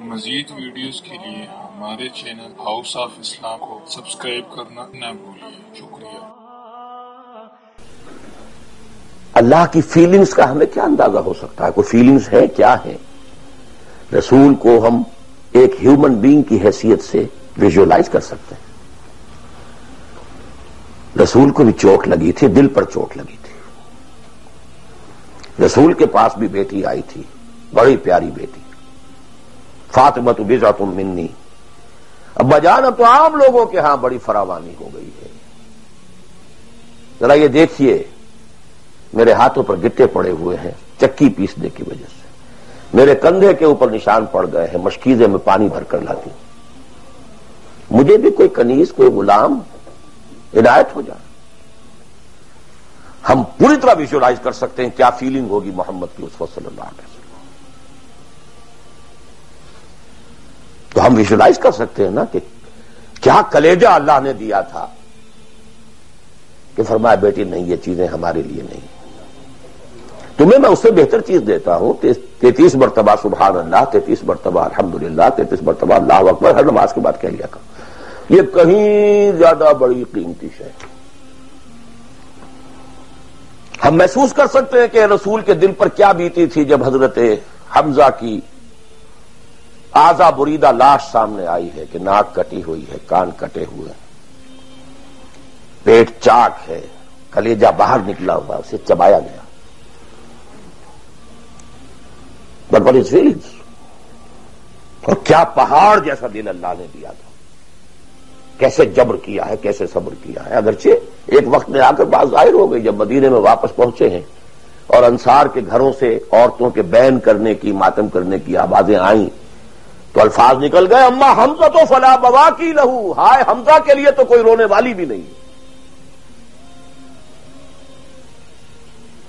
مزید ویڈیوز کے لیے ہمارے چینل ہاؤس آف اسلام کو سبسکرائب کرنا نہ بھولیے۔ شکریہ۔ اللہ کی فیلنگز کا ہمیں کیا اندازہ ہو سکتا ہے؟ کوئی فیلنگز ہے؟ کیا ہے؟ رسول کو ہم ایک ہیومن بینگ کی حیثیت سے ویژولائز کر سکتے ہیں۔ رسول کو بھی چوٹ لگی تھی، دل پر چوٹ لگی تھی۔ رسول کے پاس بھی بیٹی آئی تھی، بڑی پیاری بیٹی، فاطمہ بضعۃ منی۔ ابا جان اب تو عام لوگوں کے ہاں بڑی فراوانی ہو گئی ہے، ذرا یہ دیکھیے میرے ہاتھوں پر گٹے پڑے ہوئے ہیں چکی پیسنے کی وجہ سے، میرے کندھے کے اوپر نشان پڑ گئے ہیں، مشکیزے میں پانی بھر کر لاتی، مجھے بھی کوئی کنیز، کوئی غلام عنایت ہو جائے۔ ہم پوری طرح ویژولائز کر سکتے ہیں کیا فیلنگ ہوگی محمد کی اس وقت صلی اللہ علیہ وسلم۔ تو ہم ویژولائز کر سکتے ہیں نا کہ کیا کلیجہ اللہ نے دیا تھا کہ فرمایا بیٹی نہیں، یہ چیزیں ہمارے لیے نہیں، تمہیں میں اس سے بہتر چیز دیتا ہوں۔ 33 مرتبہ سبحان اللہ، 33 مرتبہ الحمدللہ، 33 مرتبہ اللہ اکبر ہر نماز کے بعد کہہ لیا کرو، یہ کہیں زیادہ بڑی قیمتی شے۔ ہم محسوس کر سکتے ہیں کہ رسول کے دل پر کیا بیتی تھی جب حضرت حمزہ کی اعضا بریدہ لاش سامنے آئی ہے کہ ناک کٹی ہوئی ہے، کان کٹے ہوئے، پیٹ چاک ہے، کلیجہ باہر نکلا ہوا، اسے چبایا گیا۔ But what is feelings? اور کیا پہاڑ جیسا دل اللہ نے دیا تھا، کیسے جبر کیا ہے، کیسے صبر کیا ہے۔ اگرچہ ایک وقت میں آ کر بات ظاہر ہو گئی، جب مدینے میں واپس پہنچے ہیں اور انصار کے گھروں سے عورتوں کے بین کرنے کی، ماتم کرنے کی آوازیں آئیں تو الفاظ نکل گئے، اما حمزہ تو فلا بواکی لہو، ہائے حمزہ کے لیے تو کوئی رونے والی بھی نہیں۔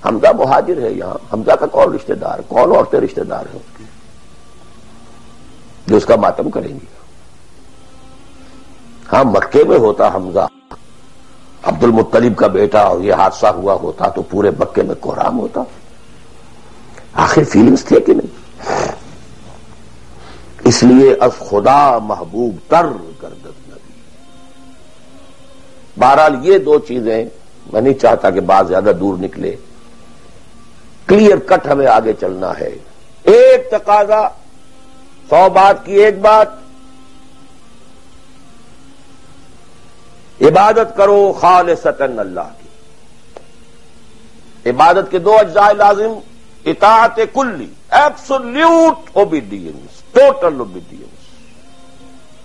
حمزہ مہاجر ہے، یہاں حمزہ کا کون رشتہ دار، کون عورتیں رشتہ دار ہیں اس کی جو اس کا ماتم کریں گی؟ ہاں مکے میں ہوتا حمزہ عبد المطلب کا بیٹا اور یہ حادثہ ہوا ہوتا تو پورے مکے میں کوہرام ہوتا۔ آخر فیلنگز تھے کہ نہیں؟ اس لیے از خدا محبوب تر گردد نبی۔ بہرحال یہ دو چیزیں میں نہیں چاہتا کہ بات زیادہ دور نکلے، کلیئر کٹ ہمیں آگے چلنا ہے۔ ایک تقاضا، 100 بات کی ایک بات، عبادت کرو خالصتاً اللہ کی۔ عبادت کے دو اجزاء لازم، اطاعت کلی، absolute obedience, total obedience,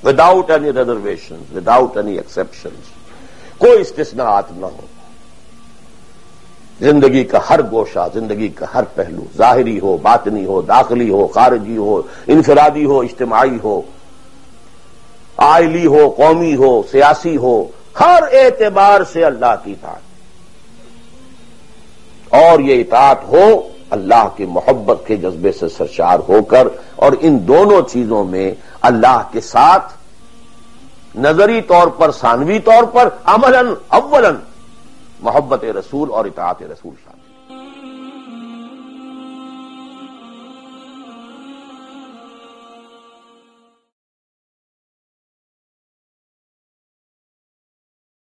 without any reservation, without any exceptions, کوئی استثناءات نہ ہو۔ زندگی کا ہر گوشہ، زندگی کا ہر پہلو، ظاہری ہو، باطنی ہو، داخلی ہو، خارجی ہو، انفرادی ہو، اجتماعی ہو، عائلی ہو، قومی ہو، سیاسی ہو، ہر اعتبار سے اللہ کی اطاعت، اور یہ اطاعت ہو اللہ کی محبت کے جذبے سے سرشار ہو کر، اور ان دونوں چیزوں میں اللہ کے ساتھ نظری طور پر، ثانوی طور پر، عملاً اولاً محبت رسول اور اطاعت رسول شامل۔